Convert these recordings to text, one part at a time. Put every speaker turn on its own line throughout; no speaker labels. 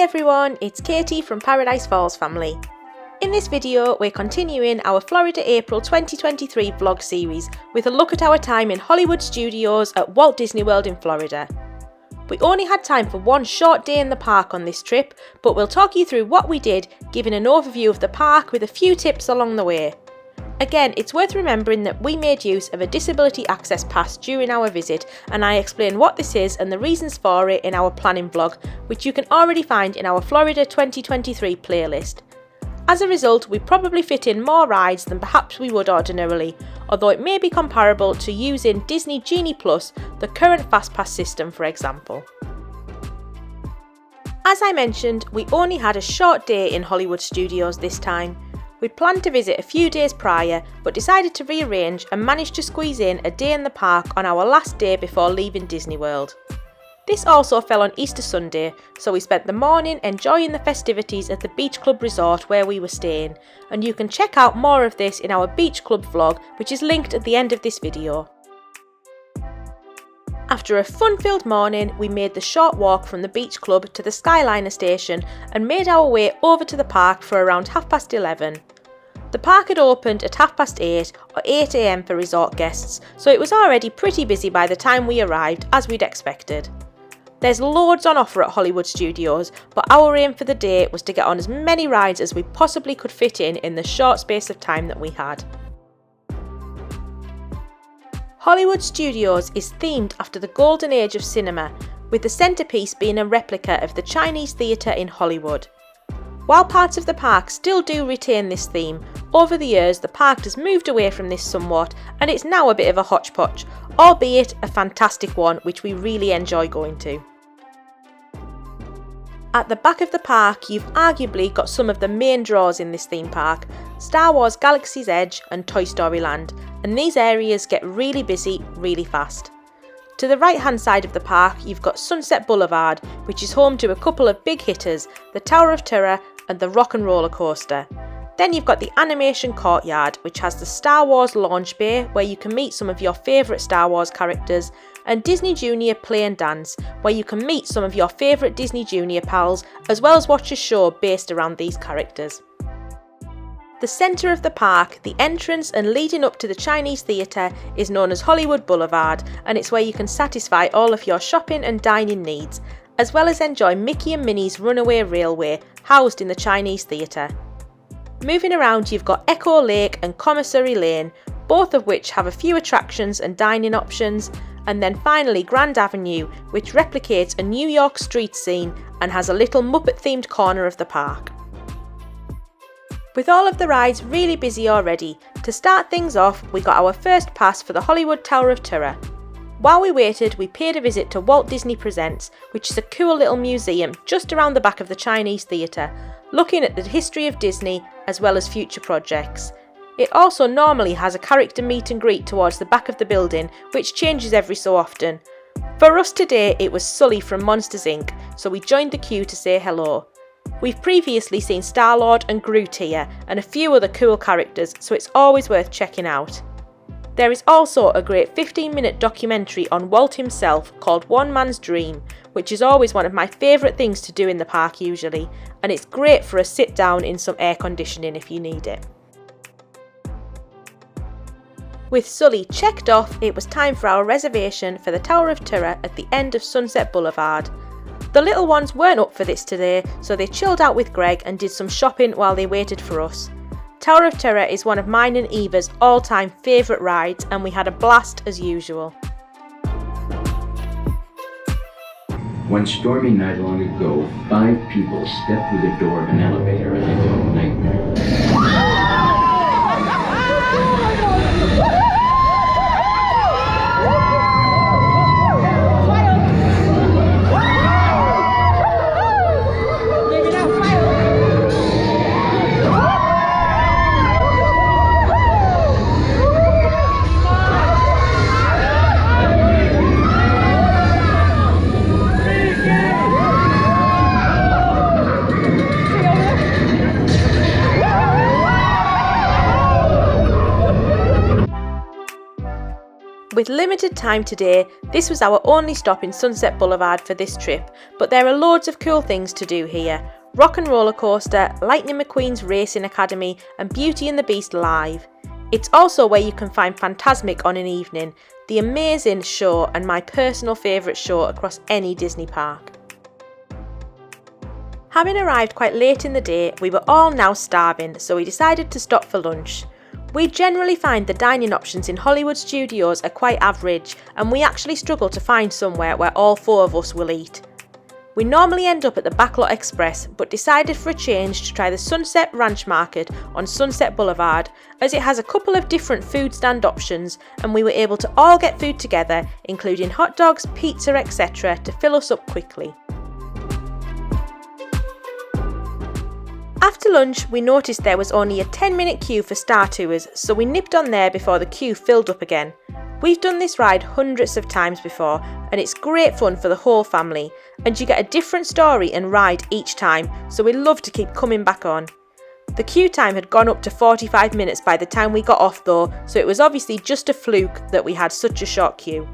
everyone, it's Katie from Paradise Falls family. In this video, we're continuing our Florida April 2023 vlog series with a look at our time in Hollywood Studios at Walt Disney World in Florida. We only had time for one short day in the park on this trip, but we'll talk you through what we did, giving an overview of the park with a few tips along the way. Again, it's worth remembering that we made use of a disability access pass during our visit, and I explain what this is and the reasons for it in our planning vlog, which you can already find in our Florida 2023 playlist. As a result, we probably fit in more rides than perhaps we would ordinarily, although it may be comparable to using Disney Genie Plus, the current FastPass system for example. As I mentioned, we only had a short day in Hollywood Studios this time. We'd planned to visit a few days prior, but decided to rearrange and managed to squeeze in a day in the park on our last day before leaving Disney World. This also fell on Easter Sunday, so we spent the morning enjoying the festivities at the Beach Club Resort where we were staying, and you can check out more of this in our Beach Club vlog, which is linked at the end of this video. After a fun-filled morning, we made the short walk from the Beach Club to the Skyliner station and made our way over to the park for around 11:30. The park had opened at 8:30 or 8 AM for resort guests, so it was already pretty busy by the time we arrived, as we'd expected. There's loads on offer at Hollywood Studios, but our aim for the day was to get on as many rides as we possibly could fit in the short space of time that we had. Hollywood Studios is themed after the golden age of cinema, with the centrepiece being a replica of the Chinese theatre in Hollywood. While parts of the park still do retain this theme, over the years the park has moved away from this somewhat and it's now a bit of a hodgepodge, albeit a fantastic one which we really enjoy going to. At the back of the park you've arguably got some of the main draws in this theme park, Star Wars Galaxy's Edge and Toy Story Land, and these areas get really busy really fast. To the right hand side of the park you've got Sunset Boulevard, which is home to a couple of big hitters, the Tower of Terror and the Rock and Roller Coaster. Then you've got the Animation Courtyard, which has the Star Wars Launch Bay where you can meet some of your favourite Star Wars characters, and Disney Junior Play and Dance where you can meet some of your favourite Disney Junior pals as well as watch a show based around these characters. The centre of the park, the entrance and leading up to the Chinese Theatre is known as Hollywood Boulevard, and it's where you can satisfy all of your shopping and dining needs, as well as enjoy Mickey and Minnie's Runaway Railway, housed in the Chinese Theatre. Moving around you've got Echo Lake and Commissary Lane, both of which have a few attractions and dining options, and then finally Grand Avenue, which replicates a New York street scene and has a little Muppet themed corner of the park. With all of the rides really busy already, to start things off we got our first pass for the Hollywood Tower of Terror. While we waited we paid a visit to Walt Disney Presents, which is a cool little museum just around the back of the Chinese Theatre, looking at the history of Disney as well as future projects. It also normally has a character meet and greet towards the back of the building, which changes every so often. For us today it was Sully from Monsters Inc, so we joined the queue to say hello. We've previously seen Star-Lord and Groot here, and a few other cool characters, so it's always worth checking out. There is also a great 15-minute documentary on Walt himself called One Man's Dream, which is always one of my favourite things to do in the park usually, and it's great for a sit down in some air conditioning if you need it. With Sully checked off, it was time for our reservation for the Tower of Terror at the end of Sunset Boulevard. The little ones weren't up for this today, so they chilled out with Greg and did some shopping while they waited for us. Tower of Terror is one of mine and Eva's all-time favourite rides, and we had a blast as usual.
One stormy night long ago, 5 people stepped through the door of an elevator and into a nightmare.
With limited time today, this was our only stop in Sunset Boulevard for this trip, but there are loads of cool things to do here. Rock and Roller Coaster, Lightning McQueen's Racing Academy and Beauty and the Beast Live. It's also where you can find Fantasmic on an evening, the amazing show and my personal favourite show across any Disney park. Having arrived quite late in the day, we were all now starving, so we decided to stop for lunch. We generally find the dining options in Hollywood studios are quite average, and we actually struggle to find somewhere where all four of us will eat. We normally end up at the Backlot Express, but decided for a change to try the Sunset Ranch Market on Sunset Boulevard, as it has a couple of different food stand options, and we were able to all get food together, including hot dogs, pizza, etc., to fill us up quickly. After lunch, we noticed there was only a 10-minute queue for Star Tours, so we nipped on there before the queue filled up again. We've done this ride hundreds of times before, and it's great fun for the whole family, and you get a different story and ride each time, so we love to keep coming back on. The queue time had gone up to 45 minutes by the time we got off though, so it was obviously just a fluke that we had such a short queue.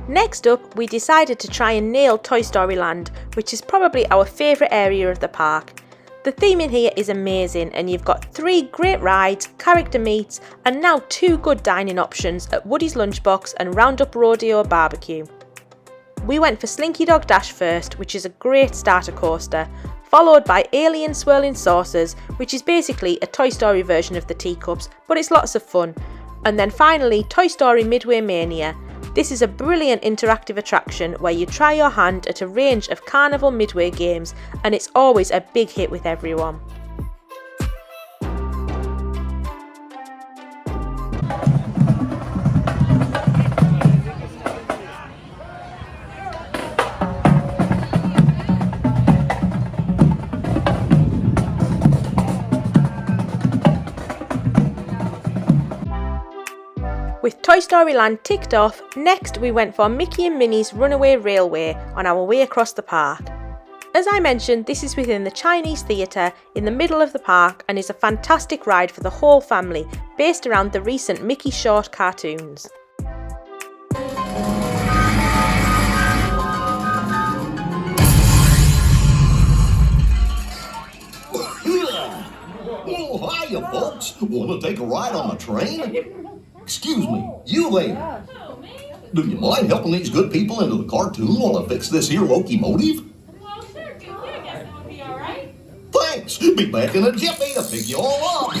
Next up, we decided to try and nail Toy Story Land, which is probably our favourite area of the park. The theme in here is amazing, and you've got 3 great rides, character meets, and now 2 good dining options at Woody's Lunchbox and Roundup Rodeo BBQ. We went for Slinky Dog Dash first, which is a great starter coaster, followed by Alien Swirling Saucers, which is basically a Toy Story version of the teacups, but it's lots of fun. And then finally, Toy Story Midway Mania. This is a brilliant interactive attraction where you try your hand at a range of Carnival Midway games, and it's always a big hit with everyone. With Toy Story Land ticked off, next we went for Mickey and Minnie's Runaway Railway on our way across the park. As I mentioned, this is within the Chinese Theatre in the middle of the park and is a fantastic ride for the whole family, based around the recent Mickey Short cartoons.
Oh, hiya, folks. Want to take a ride on the train? Excuse me, you there. Do you mind helping these good people into the cartoon while I fix this here locomotive?
Well, sure, Goofy. I guess that would be all right.
Thanks. Be back in a jiffy to pick you all up.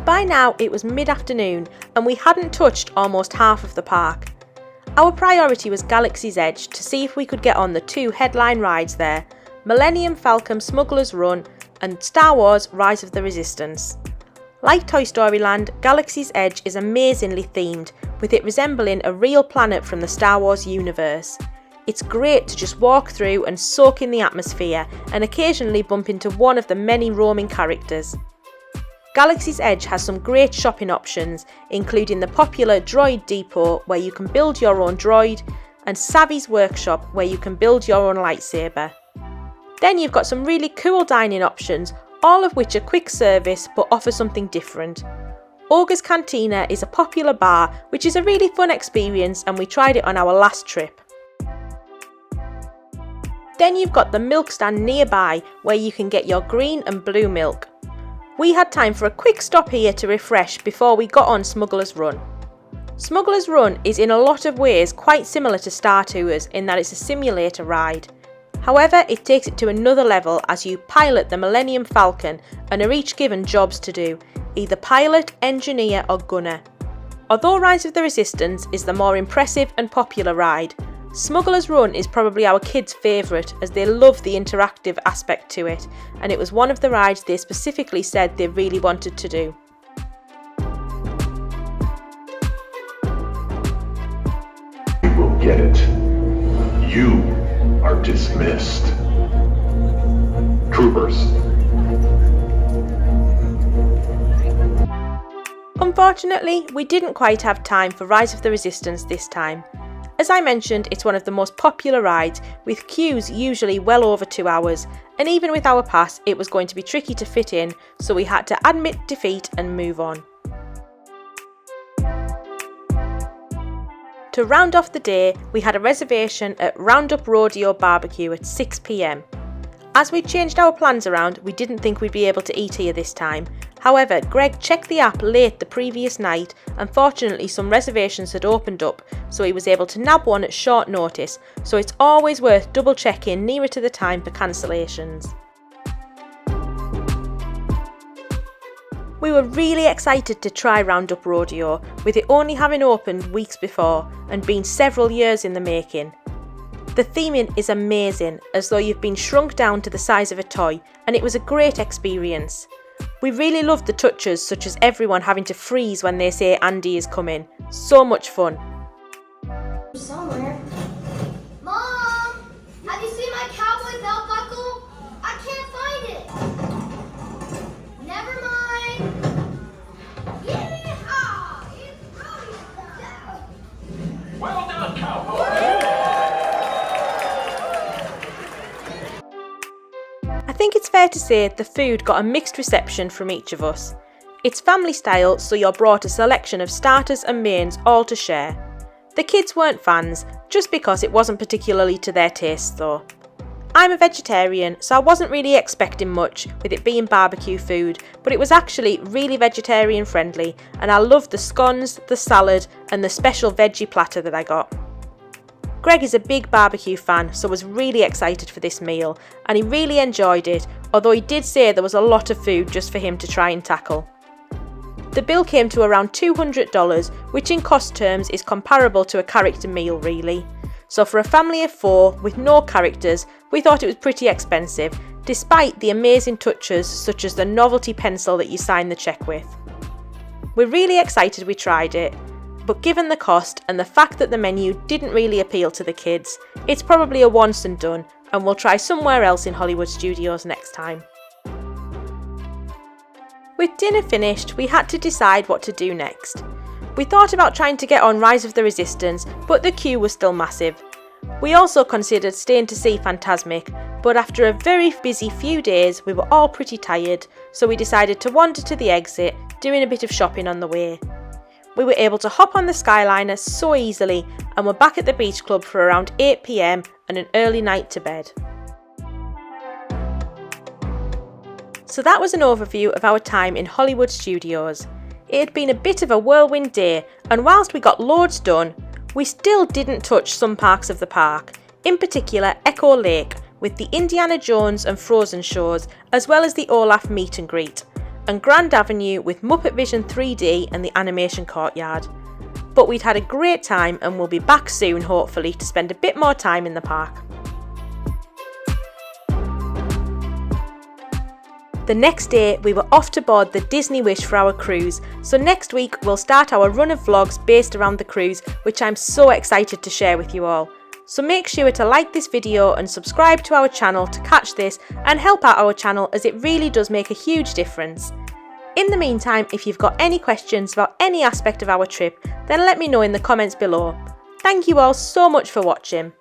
By now it was mid-afternoon and we hadn't touched almost half of the park. Our priority was Galaxy's Edge to see if we could get on the 2 headline rides there, Millennium Falcon Smuggler's Run and Star Wars Rise of the Resistance. Like Toy Story Land, Galaxy's Edge is amazingly themed, with it resembling a real planet from the Star Wars universe. It's great to just walk through and soak in the atmosphere and occasionally bump into one of the many roaming characters. Galaxy's Edge has some great shopping options, including the popular Droid Depot where you can build your own droid, and Savvy's Workshop where you can build your own lightsaber. Then you've got some really cool dining options, all of which are quick service but offer something different. Ogre's Cantina is a popular bar which is a really fun experience, and we tried it on our last trip. Then you've got the milk stand nearby where you can get your green and blue milk. We had time for a quick stop here to refresh before we got on Smuggler's Run. Smuggler's Run is in a lot of ways quite similar to Star Tours in that it's a simulator ride. However, it takes it to another level as you pilot the Millennium Falcon and are each given jobs to do, either pilot, engineer or gunner. Although Rise of the Resistance is the more impressive and popular ride, Smuggler's Run is probably our kids' favourite as they love the interactive aspect to it, and it was one of the rides they specifically said they really wanted to do.
You will get it. You are dismissed. Troopers.
Unfortunately, we didn't quite have time for Rise of the Resistance this time. As I mentioned, it's one of the most popular rides, with queues usually well over 2 hours, and even with our pass it was going to be tricky to fit in, so we had to admit defeat and move on. To round off the day, we had a reservation at Roundup Rodeo BBQ at 6 p.m. As we changed our plans around, we didn't think we'd be able to eat here this time. However, Greg checked the app late the previous night and fortunately some reservations had opened up, so he was able to nab one at short notice, so it's always worth double checking nearer to the time for cancellations. We were really excited to try Roundup Rodeo, with it only having opened weeks before and been several years in the making. The theming is amazing, as though you've been shrunk down to the size of a toy, and it was a great experience. We really loved the touches, such as everyone having to freeze when they say Andy is coming. So much fun.
Somewhere. Mom! Have you seen my cowboy belt buckle? I can't find it! Never mind! Yeehaw! It's rodeo!
Well done, cowboy!
I think it's fair to say the food got a mixed reception from each of us. It's family style, so you're brought a selection of starters and mains all to share. The kids weren't fans, just because it wasn't particularly to their taste though. I'm a vegetarian, so I wasn't really expecting much with it being barbecue food, but it was actually really vegetarian friendly, and I loved the scones, the salad and the special veggie platter that I got. Greg is a big barbecue fan, so was really excited for this meal, and he really enjoyed it, although he did say there was a lot of food just for him to try and tackle. The bill came to around $200, which in cost terms is comparable to a character meal really. So for a family of 4 with no characters, we thought it was pretty expensive, despite the amazing touches such as the novelty pencil that you sign the cheque with. We're really excited we tried it, but given the cost and the fact that the menu didn't really appeal to the kids, it's probably a once and done, and we'll try somewhere else in Hollywood Studios next time. With dinner finished, we had to decide what to do next. We thought about trying to get on Rise of the Resistance, but the queue was still massive. We also considered staying to see Fantasmic, but after a very busy few days, we were all pretty tired, so we decided to wander to the exit, doing a bit of shopping on the way. We were able to hop on the Skyliner so easily and were back at the beach club for around 8 p.m. and an early night to bed. So that was an overview of our time in Hollywood Studios. It had been a bit of a whirlwind day, and whilst we got loads done, we still didn't touch some parks of the park, in particular Echo Lake with the Indiana Jones and Frozen shows, as well as the Olaf meet and greet, and Grand Avenue with Muppet Vision 3D and the Animation Courtyard. But we'd had a great time and we'll be back soon hopefully to spend a bit more time in the park. The next day we were off to board the Disney Wish for our cruise, so next week we'll start our run of vlogs based around the cruise, which I'm so excited to share with you all. So make sure to like this video and subscribe to our channel to catch this and help out our channel, as it really does make a huge difference. In the meantime, if you've got any questions about any aspect of our trip, then let me know in the comments below. Thank you all so much for watching.